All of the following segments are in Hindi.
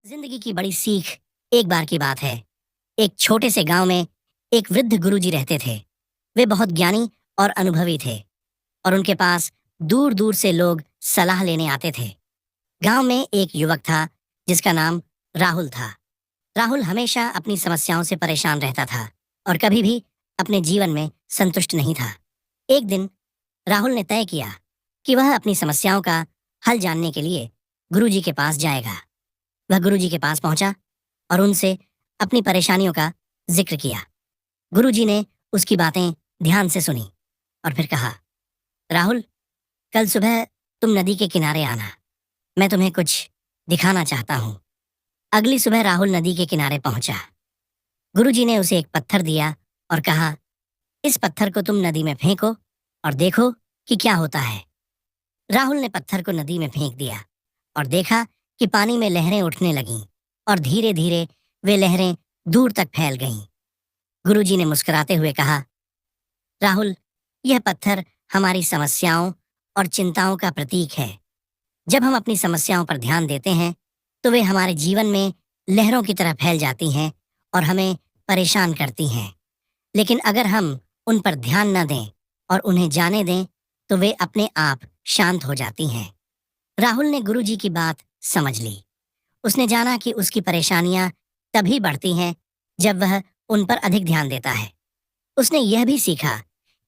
जिंदगी की बड़ी सीख। एक बार की बात है। एक छोटे से गांव में एक वृद्ध गुरुजी रहते थे। वे बहुत ज्ञानी और अनुभवी थे और उनके पास दूर दूर से लोग सलाह लेने आते थे। गांव में एक युवक था जिसका नाम राहुल था। राहुल हमेशा अपनी समस्याओं से परेशान रहता था और कभी भी अपने जीवन में संतुष्ट नहीं था। एक दिन राहुल ने तय किया कि वह अपनी समस्याओं का हल जानने के लिए गुरुजी के पास जाएगा। वह गुरुजी के पास पहुंचा और उनसे अपनी परेशानियों का जिक्र किया। गुरुजी ने उसकी बातें ध्यान से सुनी और फिर कहा, राहुल, कल सुबह तुम नदी के किनारे आना, मैं तुम्हें कुछ दिखाना चाहता हूँ। अगली सुबह राहुल नदी के किनारे पहुंचा। गुरुजी ने उसे एक पत्थर दिया और कहा, इस पत्थर को तुम नदी में फेंको और देखो कि क्या होता है। राहुल ने पत्थर को नदी में फेंक दिया और देखा कि पानी में लहरें उठने लगीं और धीरे धीरे वे लहरें दूर तक फैल गईं। गुरुजी ने मुस्कुराते हुए कहा, राहुल, यह पत्थर हमारी समस्याओं और चिंताओं का प्रतीक है। जब हम अपनी समस्याओं पर ध्यान देते हैं तो वे हमारे जीवन में लहरों की तरह फैल जाती हैं और हमें परेशान करती हैं। लेकिन अगर हम उन पर ध्यान न दें और उन्हें जाने दें तो वे अपने आप शांत हो जाती हैं। राहुल ने गुरुजी की बात समझ ली। उसने जाना कि उसकी परेशानियां तभी बढ़ती हैं जब वह उन पर अधिक ध्यान देता है। उसने यह भी सीखा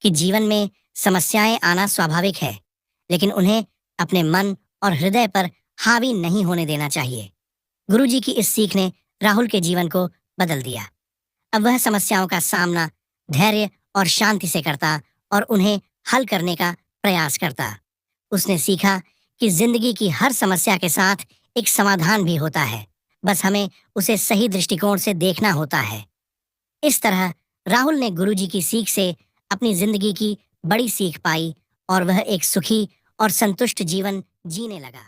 कि जीवन में समस्याएं आना स्वाभाविक है, लेकिन उन्हें अपने मन और हृदय पर हावी नहीं होने देना चाहिए। गुरुजी की इस सीख ने राहुल के जीवन को बदल दिया। अब वह समस्याओं का सामना धैर्य और शांति से करता और उन्हें हल करने का प्रयास करता। उसने सीखा कि जिंदगी की हर समस्या के साथ एक समाधान भी होता है, बस हमें उसे सही दृष्टिकोण से देखना होता है। इस तरह राहुल ने गुरुजी की सीख से अपनी जिंदगी की बड़ी सीख पाई और वह एक सुखी और संतुष्ट जीवन जीने लगा।